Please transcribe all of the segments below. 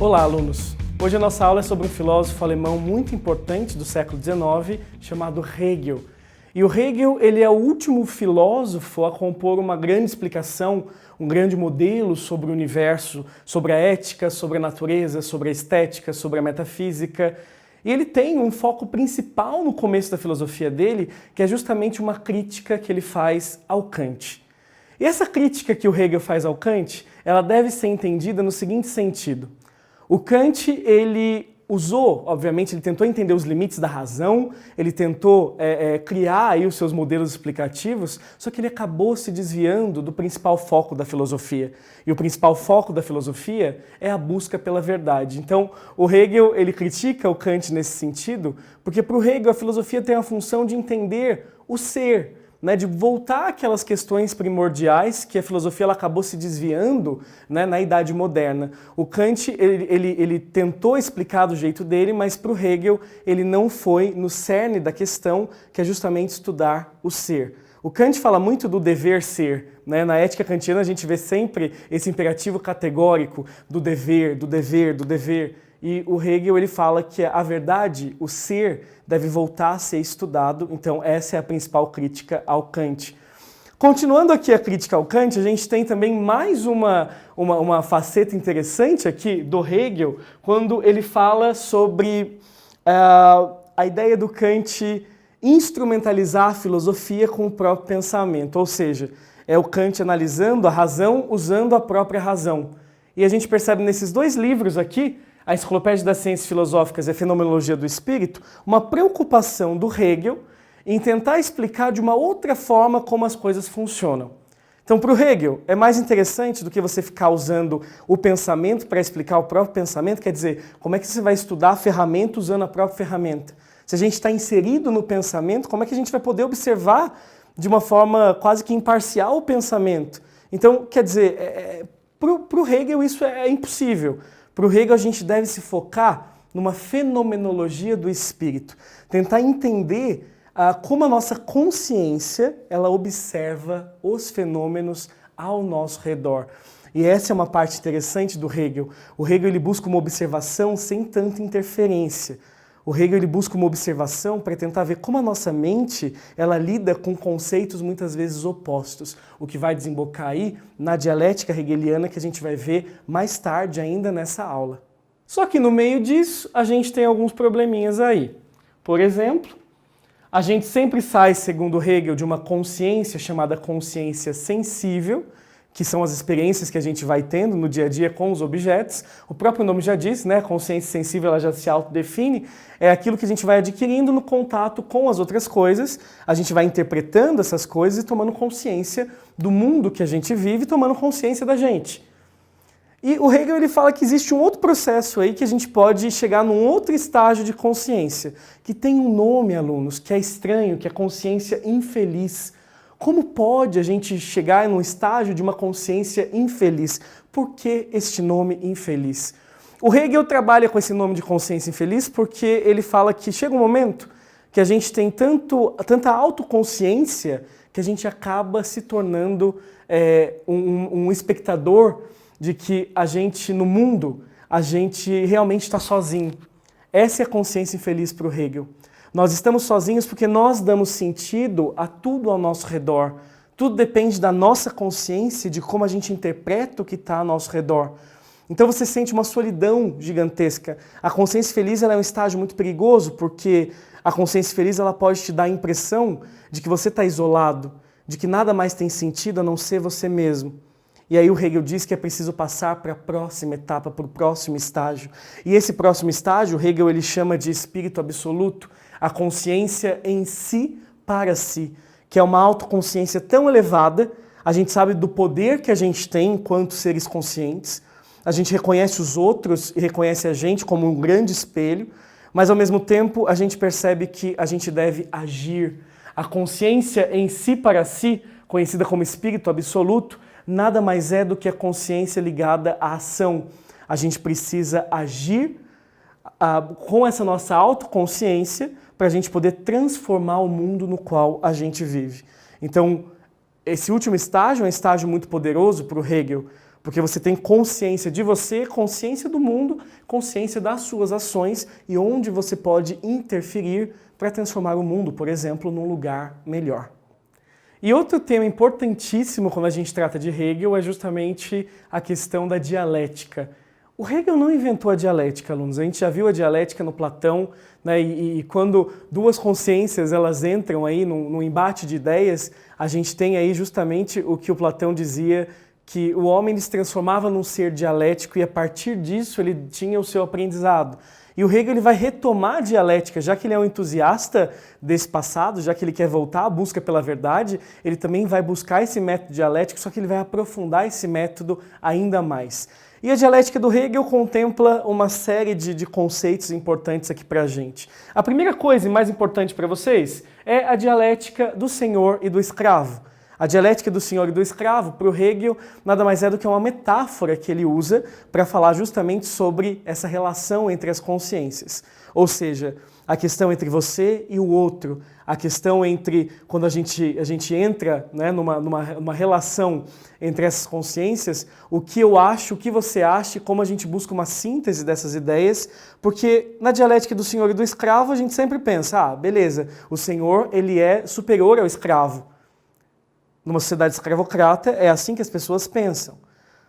Olá, alunos! Hoje a nossa aula é sobre um filósofo alemão muito importante do século XIX, chamado Hegel. E o Hegel, ele é o último filósofo a compor uma grande explicação, um grande modelo sobre o universo, sobre a ética, sobre a natureza, sobre a estética, sobre a metafísica. E ele tem um foco principal no começo da filosofia dele, que é justamente uma crítica que ele faz ao Kant. E essa crítica que o Hegel faz ao Kant, ela deve ser entendida no seguinte sentido. O Kant, ele usou, obviamente, ele tentou entender os limites da razão, ele tentou criar aí os seus modelos explicativos, só que ele acabou se desviando do principal foco da filosofia. E o principal foco da filosofia é a busca pela verdade. Então, o Hegel, ele critica o Kant nesse sentido, porque para o Hegel a filosofia tem a função de entender o ser, de voltar àquelas questões primordiais que a filosofia ela acabou se desviando na Idade Moderna. O Kant ele tentou explicar do jeito dele, mas para o Hegel ele não foi no cerne da questão, que é justamente estudar o ser. O Kant fala muito do dever ser. Na ética kantiana a gente vê sempre esse imperativo categórico do dever, do dever, do dever. E o Hegel ele fala que a verdade, o ser, deve voltar a ser estudado. Então essa é a principal crítica ao Kant. Continuando aqui a crítica ao Kant, a gente tem também mais uma faceta interessante aqui do Hegel, quando ele fala sobre a ideia do Kant instrumentalizar a filosofia com o próprio pensamento. Ou seja, é o Kant analisando a razão usando a própria razão. E a gente percebe nesses dois livros aqui, a Enciclopédia das Ciências Filosóficas e a Fenomenologia do Espírito, uma preocupação do Hegel em tentar explicar de uma outra forma como as coisas funcionam. Então, para o Hegel, é mais interessante do que você ficar usando o pensamento para explicar o próprio pensamento, quer dizer, como é que você vai estudar a ferramenta usando a própria ferramenta? Se a gente está inserido no pensamento, como é que a gente vai poder observar de uma forma quase que imparcial o pensamento? Então, quer dizer, para o Hegel isso é impossível. Para o Hegel, a gente deve se focar numa fenomenologia do espírito, tentar entender como a nossa consciência ela observa os fenômenos ao nosso redor. E essa é uma parte interessante do Hegel. O Hegel ele busca uma observação sem tanta interferência. O Hegel ele busca uma observação para tentar ver como a nossa mente ela lida com conceitos muitas vezes opostos, o que vai desembocar aí na dialética hegeliana que a gente vai ver mais tarde ainda nessa aula. Só que no meio disso a gente tem alguns probleminhas aí. Por exemplo, a gente sempre sai, segundo Hegel, de uma consciência chamada consciência sensível, que são as experiências que a gente vai tendo no dia a dia com os objetos. O próprio nome já diz, a consciência sensível ela já se autodefine, é aquilo que a gente vai adquirindo no contato com as outras coisas, a gente vai interpretando essas coisas e tomando consciência do mundo que a gente vive, tomando consciência da gente. E o Hegel ele fala que existe um outro processo aí que a gente pode chegar num outro estágio de consciência, que tem um nome, alunos, que é estranho, que é consciência infeliz. Como pode a gente chegar num estágio de uma consciência infeliz? Por que este nome infeliz? O Hegel trabalha com esse nome de consciência infeliz porque ele fala que chega um momento que a gente tem tanta autoconsciência que a gente acaba se tornando um espectador de que a gente, no mundo, a gente realmente está sozinho. Essa é a consciência infeliz para o Hegel. Nós estamos sozinhos porque nós damos sentido a tudo ao nosso redor. Tudo depende da nossa consciência, de como a gente interpreta o que está ao nosso redor. Então você sente uma solidão gigantesca. A consciência feliz ela é um estágio muito perigoso, porque a consciência feliz ela pode te dar a impressão de que você está isolado, de que nada mais tem sentido a não ser você mesmo. E aí o Hegel diz que é preciso passar para a próxima etapa, para o próximo estágio. E esse próximo estágio, o Hegel ele chama de espírito absoluto, a consciência em si para si, que é uma autoconsciência tão elevada, a gente sabe do poder que a gente tem enquanto seres conscientes, a gente reconhece os outros e reconhece a gente como um grande espelho, mas ao mesmo tempo a gente percebe que a gente deve agir. A consciência em si para si, conhecida como espírito absoluto, nada mais é do que a consciência ligada à ação. A gente precisa agir com essa nossa autoconsciência para a gente poder transformar o mundo no qual a gente vive. Então, esse último estágio é um estágio muito poderoso para o Hegel, Porque você tem consciência de você, consciência do mundo, consciência das suas ações e onde você pode interferir para transformar o mundo, por exemplo, num lugar melhor. E outro tema importantíssimo quando a gente trata de Hegel é justamente a questão da dialética. O Hegel não inventou a dialética, alunos. A gente já viu a dialética no Platão, né? E quando duas consciências elas entram aí num embate de ideias, a gente tem aí justamente o que o Platão dizia, que o homem se transformava num ser dialético e a partir disso ele tinha o seu aprendizado. E o Hegel ele vai retomar a dialética, já que ele é um entusiasta desse passado, já que ele quer voltar à busca pela verdade, ele também vai buscar esse método dialético, só que ele vai aprofundar esse método ainda mais. E a dialética do Hegel contempla uma série de conceitos importantes aqui para a gente. A primeira coisa e mais importante para vocês é a dialética do senhor e do escravo. A dialética do senhor e do escravo, para o Hegel, nada mais é do que uma metáfora que ele usa para falar justamente sobre essa relação entre as consciências. Ou seja, a questão entre você e o outro, a questão entre quando a gente entra, né, numa relação entre essas consciências, o que eu acho, o que você acha, e como a gente busca uma síntese dessas ideias, porque na dialética do senhor e do escravo a gente sempre pensa, beleza, o senhor ele é superior ao escravo. Numa sociedade escravocrata é assim que as pessoas pensam.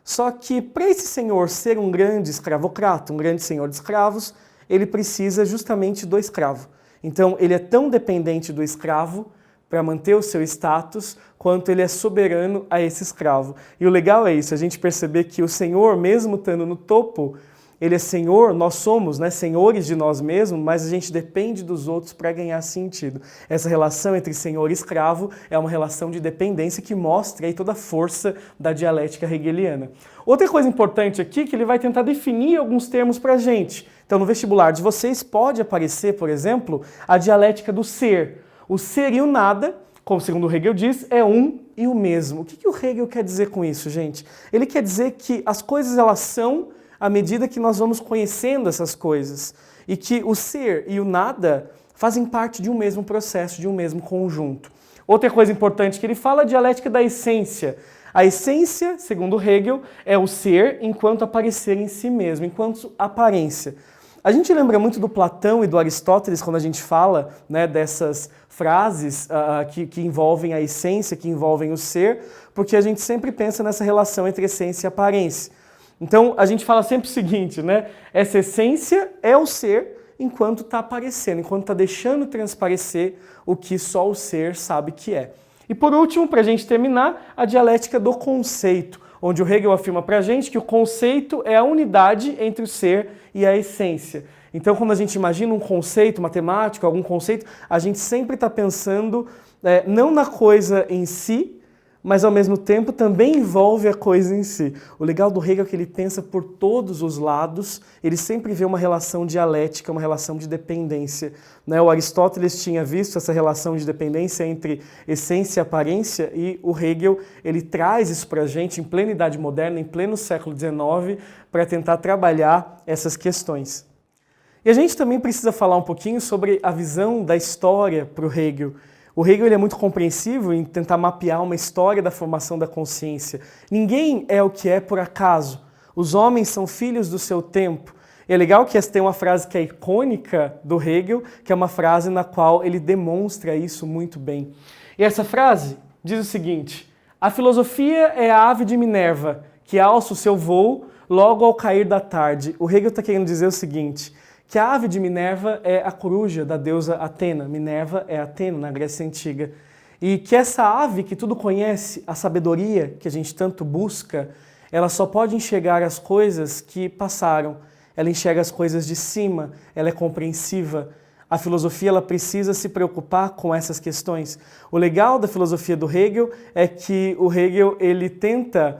Só que para esse senhor ser um grande escravocrata, um grande senhor de escravos, ele precisa justamente do escravo. Então ele é tão dependente do escravo para manter o seu status, quanto ele é soberano a esse escravo. E o legal é isso, a gente perceber que o senhor, mesmo estando no topo, ele é senhor, nós somos, né, senhores de nós mesmos, mas a gente depende dos outros para ganhar sentido. Essa relação entre senhor e escravo é uma relação de dependência que mostra aí toda a força da dialética hegeliana. Outra coisa importante aqui, que ele vai tentar definir alguns termos para a gente. Então, no vestibular de vocês pode aparecer, por exemplo, a dialética do ser. O ser e o nada, como segundo o Hegel diz, é um e o mesmo. O que o Hegel quer dizer com isso, gente? Ele quer dizer que as coisas elas são à medida que nós vamos conhecendo essas coisas. E que o ser e o nada fazem parte de um mesmo processo, de um mesmo conjunto. Outra coisa importante que ele fala é a dialética da essência. A essência, segundo Hegel, é o ser enquanto aparecer em si mesmo, enquanto aparência. A gente lembra muito do Platão e do Aristóteles quando a gente fala, né, dessas frases que envolvem a essência, que envolvem o ser, porque a gente sempre pensa nessa relação entre essência e aparência. Então, a gente fala sempre o seguinte, né? Essa essência é o ser enquanto está aparecendo, enquanto está deixando transparecer o que só o ser sabe que é. E por último, para a gente terminar, a dialética do conceito, onde o Hegel afirma para a gente que o conceito é a unidade entre o ser e a essência. Então, quando a gente imagina um conceito matemático, algum conceito, a gente sempre está pensando não na coisa em si, mas ao mesmo tempo também envolve a coisa em si. O legal do Hegel é que ele pensa por todos os lados, ele sempre vê uma relação dialética, uma relação de dependência. Né? O Aristóteles tinha visto essa relação de dependência entre essência e aparência, e o Hegel ele traz isso para a gente em plena Idade Moderna, em pleno século XIX, para tentar trabalhar essas questões. E a gente também precisa falar um pouquinho sobre a visão da história para o Hegel. O Hegel ele é muito compreensivo em tentar mapear uma história da formação da consciência. Ninguém é o que é por acaso. Os homens são filhos do seu tempo. E é legal que tem uma frase que é icônica do Hegel, que é uma frase na qual ele demonstra isso muito bem. E essa frase diz o seguinte: a filosofia é a ave de Minerva, que alça o seu voo logo ao cair da tarde. O Hegel está querendo dizer o seguinte, que a ave de Minerva é a coruja da deusa Atena. Minerva é Atena, na Grécia Antiga. E que essa ave que tudo conhece, a sabedoria que a gente tanto busca, ela só pode enxergar as coisas que passaram. Ela enxerga as coisas de cima, ela é compreensiva. A filosofia ela precisa se preocupar com essas questões. O legal da filosofia do Hegel é que o Hegel ele tenta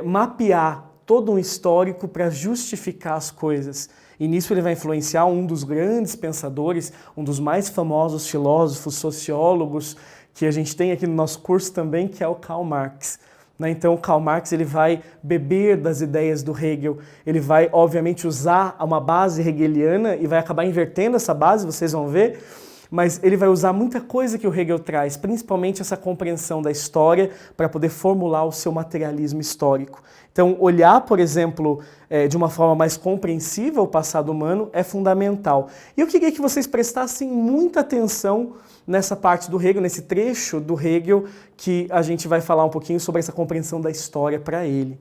mapear todo um histórico para justificar as coisas. E nisso ele vai influenciar um dos grandes pensadores, um dos mais famosos filósofos, sociólogos que a gente tem aqui no nosso curso também, que é o Karl Marx. Então o Karl Marx ele vai beber das ideias do Hegel, ele vai obviamente usar uma base hegeliana e vai acabar invertendo essa base, vocês vão ver, mas ele vai usar muita coisa que o Hegel traz, principalmente essa compreensão da história para poder formular o seu materialismo histórico. Então, olhar, por exemplo, de uma forma mais compreensiva o passado humano é fundamental. E eu queria que vocês prestassem muita atenção nessa parte do Hegel, nesse trecho do Hegel, que a gente vai falar um pouquinho sobre essa compreensão da história para ele.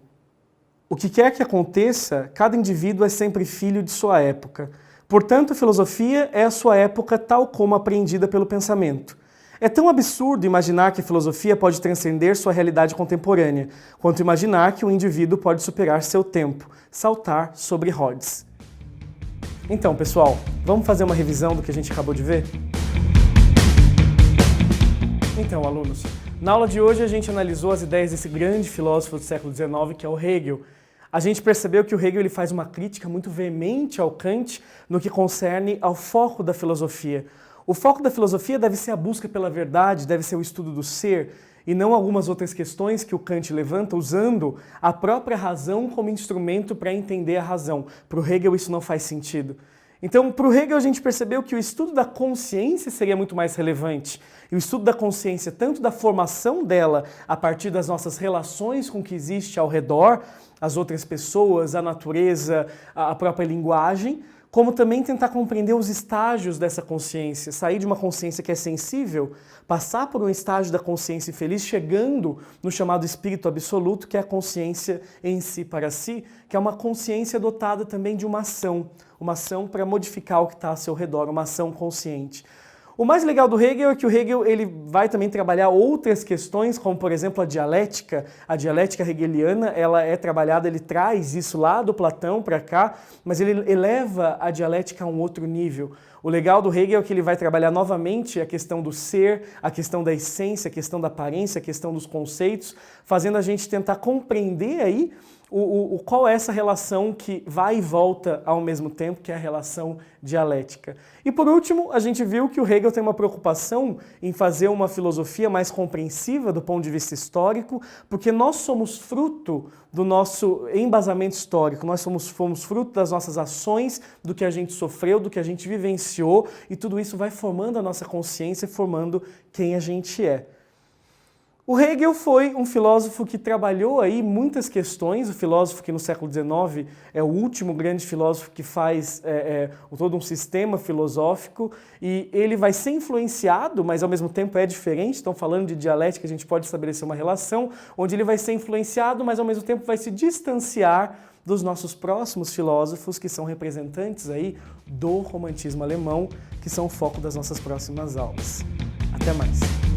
O que quer que aconteça, cada indivíduo é sempre filho de sua época. Portanto, a filosofia é a sua época tal como apreendida pelo pensamento. É tão absurdo imaginar que a filosofia pode transcender sua realidade contemporânea, quanto imaginar que um indivíduo pode superar seu tempo, saltar sobre rodas. Então, pessoal, vamos fazer uma revisão do que a gente acabou de ver? Então, alunos, na aula de hoje a gente analisou as ideias desse grande filósofo do século XIX, que é o Hegel. A gente percebeu que o Hegel ele faz uma crítica muito veemente ao Kant no que concerne ao foco da filosofia. O foco da filosofia deve ser a busca pela verdade, deve ser o estudo do ser, e não algumas outras questões que o Kant levanta usando a própria razão como instrumento para entender a razão. Para o Hegel isso não faz sentido. Então, para o Hegel, a gente percebeu que o estudo da consciência seria muito mais relevante. E o estudo da consciência, tanto da formação dela a partir das nossas relações com o que existe ao redor, as outras pessoas, a natureza, a própria linguagem, como também tentar compreender os estágios dessa consciência, sair de uma consciência que é sensível, passar por um estágio da consciência infeliz, chegando no chamado espírito absoluto, que é a consciência em si para si, que é uma consciência dotada também de uma ação para modificar o que está ao seu redor, uma ação consciente. O mais legal do Hegel é que o Hegel ele vai também trabalhar outras questões, como por exemplo a dialética hegeliana, ela é trabalhada, ele traz isso lá do Platão para cá, mas ele eleva a dialética a um outro nível. O legal do Hegel é que ele vai trabalhar novamente a questão do ser, a questão da essência, a questão da aparência, a questão dos conceitos, fazendo a gente tentar compreender aí qual é essa relação que vai e volta ao mesmo tempo, que é a relação dialética. E por último, a gente viu que o Hegel tem uma preocupação em fazer uma filosofia mais compreensiva do ponto de vista histórico, porque nós somos fruto do nosso embasamento histórico, nós fomos fruto das nossas ações, do que a gente sofreu, do que a gente vivenciou, e tudo isso vai formando a nossa consciência, formando quem a gente é. O Hegel foi um filósofo que trabalhou aí muitas questões, o filósofo que no século XIX é o último grande filósofo que faz todo um sistema filosófico, e ele vai ser influenciado, mas ao mesmo tempo é diferente, estão falando de dialética, a gente pode estabelecer uma relação, onde ele vai ser influenciado, mas ao mesmo tempo vai se distanciar dos nossos próximos filósofos, que são representantes aí do romantismo alemão, que são o foco das nossas próximas aulas. Até mais!